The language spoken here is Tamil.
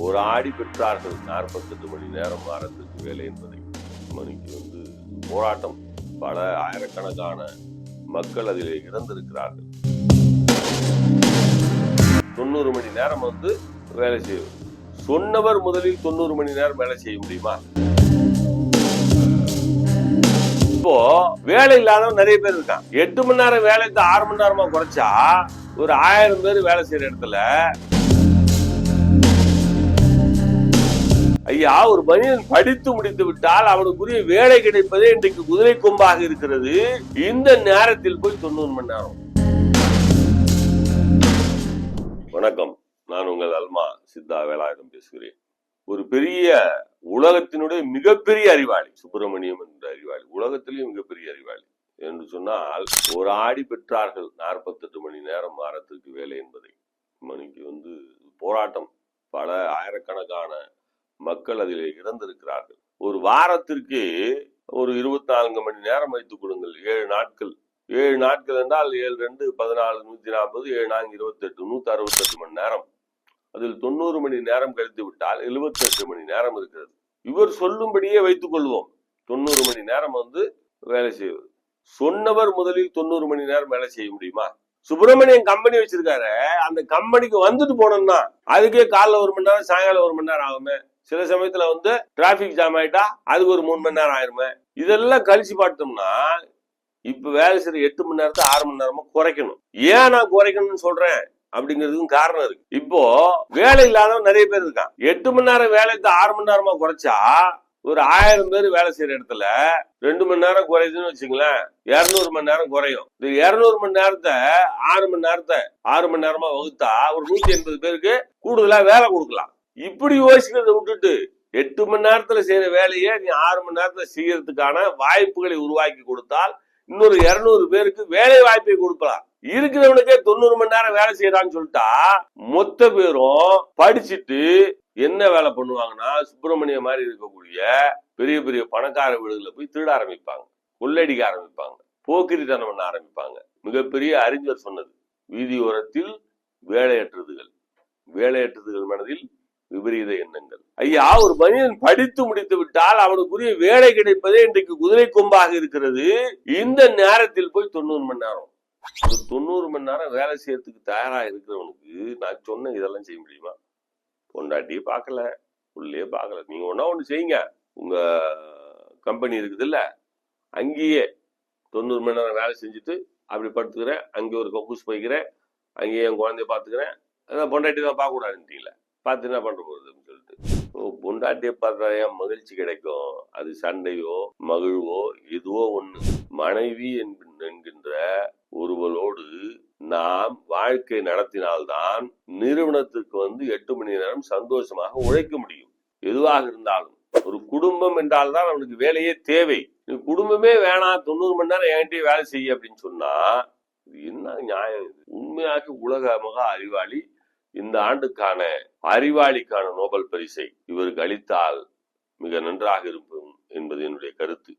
ஒரு ஆடி பெற்றார்கள் 48 மணி நேரம் வாரத்திற்கு வேலை என்பதை. மணிக்கு போராட்டம், பல ஆயிரக்கணக்கான மக்கள் அதிலே இறந்திருக்கிறார்கள். 90 மணி நேரம் வேலை செய்வது. சொன்னவர் முதலில் 90 மணி நேரம் வேலை செய்ய முடியுமா? இப்போ வேலை இல்லாதவன் நிறைய பேர் இருக்கான். 8 மணி நேரம் வேலைக்கு 6 மணி நேரமா குறைச்சா ஒரு 1000 பேர் வேலை செய்யற இடத்துல ஐயா, ஒரு மனிதன் படித்து முடித்து விட்டால் அவனுக்குரிய வேலை கிடைப்பதே இன்றைக்கு குதிரை கொம்பாக இருக்கிறது. இந்த நேரத்தில் போய் 90 மணி நேரம். வணக்கம், நான் உங்கள் அல்மா சித்தா வேலாயுதம் பேசுகிறேன். ஒரு பெரிய உலகத்தினுடைய மிகப்பெரிய அறிவாளி சுப்பிரமணியம் என்ற அறிவாளி, உலகத்திலேயும் மிகப்பெரிய அறிவாளி என்று சொன்னால், ஒரு ஆடி பெற்றார்கள் 48 மணி நேரம் வாரத்திற்கு வேலை என்பதை. மணிக்கு போராட்டம், பல ஆயிரக்கணக்கான மக்கள் அதிலே இறந்திருக்கிறார்கள். ஒரு வாரத்திற்கு ஒரு 24 மணி நேரம் வைத்துக் கொடுங்கள். 7 நாட்கள் 7 நாட்கள் என்றால் 7 2 14 140, 7 4 28, 168 மணி நேரம். அதில் 90 மணி நேரம் கழித்து விட்டால் 78 மணி நேரம் இருக்கிறது. இவர் சொல்லும்படியே வைத்துக் கொள்வோம், 90 மணி நேரம் வேலை செய்வது. சொன்னவர் முதலில் 90 மணி நேரம் வேலை செய்ய முடியுமா? சுப்பிரமணியன் கம்பெனி வச்சிருக்காரு, அந்த கம்பெனிக்கு வந்துட்டு போனோம்னா அதுக்கே காலைல 1 மணி நேரம், சாயங்காலம் 1 மணி நேரம் ஆகுமே. சில சமயத்துல டிராபிக் ஜாம் ஆயிட்டா அதுக்கு ஒரு 3 மணி நேரம் ஆயிருமே. இதெல்லாம் கழிச்சு பார்த்தோம்னா இப்ப வேலை செய்யற 8 மணி நேரத்தை 6 மணி நேரமா குறைக்கணும். ஏன் நான் குறைக்கணும்னு சொல்றேன் அப்படிங்கிறதுக்கும் காரணம் இருக்கு. இப்போ வேலை இல்லாதவன் நிறைய பேர் இருக்கான். 8 மணி நேரம் வேலைக்கு 6 மணி நேரமா குறைச்சா ஒரு 1000 பேர் வேலை செய்யற இடத்துல 2 மணி நேரம் குறையுதுன்னு வச்சுங்களேன், 200 மணி நேரம் குறையும். இந்த 200 மணி நேரத்தை 6 மணி நேரத்தை 6 மணி நேரமா வகுத்தா ஒரு 180 பேருக்கு கூடுதலா வேலை கொடுக்கலாம். இப்படி யோசிக்கிறத விட்டுட்டு 8 மணி நேரத்துல செய்யற வேலையை நீ 6 மணி நேரத்துல செய்யறதுக்கான வாய்ப்புகளை உருவாக்கி கொடுத்தால் இன்னொரு 200 பேருக்கு வேலை வாய்ப்பை கொடுக்கலாம். இருக்கிறவனுக்கே 90 மணி நேரம் வேலை செய்யறான்னு சொல்லிட்டா மொத்த பேரும் படிச்சுட்டு என்ன வேலை பண்ணுவாங்கன்னா, சுப்பிரமணிய மாதிரி இருக்கக்கூடிய பெரிய பெரிய பணக்கார வீடுகளில் போய் திருட ஆரம்பிப்பாங்க, கொள்ளடிக்க ஆரம்பிப்பாங்க, போக்கிரித்தனம் பண்ண ஆரம்பிப்பாங்க. மிகப்பெரிய அறிஞர் சொன்னது, வீதியோரத்தில் வேலையற்றதுகள், வேலையற்றதுகள் மனதில் விபரீத எண்ணங்கள். ஐயா, ஒரு மனிதன் படித்து முடித்து விட்டால் அவனுக்குரிய வேலை கிடைப்பதே இன்றைக்கு குதிரை கொம்பாக இருக்கிறது. இந்த நேரத்தில் போய் 90 மணி நேரம், 90 மணி நேரம் வேலை செய்யறதுக்கு தயாரா இருக்கிறவனுக்கு நான் சொன்ன இதெல்லாம் செய்ய முடியுமா? பொண்டாட்டியே பார்க்கல, உள்ளே பார்க்கல. நீங்க ஒண்ணு செய்யுங்க, உங்க கம்பெனி இருக்குது இல்ல, அங்கேயே 90 மணி நேரம் வேலை செஞ்சுட்டு அப்படி படுத்துக்கிறேன், அங்கே ஒரு கக்கூஸ் போய்க்கிறேன், அங்கேயே என் குழந்தைய பாத்துக்கிறேன், அதான் பொண்டாட்டி தான் பார்க்க கூடாதுன்ட்டீங்களே, பார்த்து என்ன பண்ற போகுதுன்னு சொல்லிட்டு. பொண்டாட்டியை பார்த்தா மகிழ்ச்சி கிடைக்கும். அது சண்டையோ மகிழ்வோ எதுவோ ஒண்ணு. மனைவி என்கின்ற ஒருவளோடு நாம் வாழ்க்கை நடத்தினால்தான் நிறுவனத்துக்கு 8 மணி நேரம் சந்தோஷமாக உழைக்க முடியும். எதுவாக இருந்தாலும் ஒரு குடும்பம் என்றால் தான் அவனுக்கு வேலையே தேவை. குடும்பமே வேணாம், 90 மணி நேரம் என்கிட்டயே வேலை செய்ய அப்படின்னு சொன்னா என்ன நியாயம் இது? உண்மையாக உலக மகா அறிவாளி இந்த ஆண்டுக்கான அறிவாளிக்கான நோபல் பரிசை இவருக்கு அளித்தால் மிக நன்றாக இருக்கும் என்பது என்னுடைய கருத்து.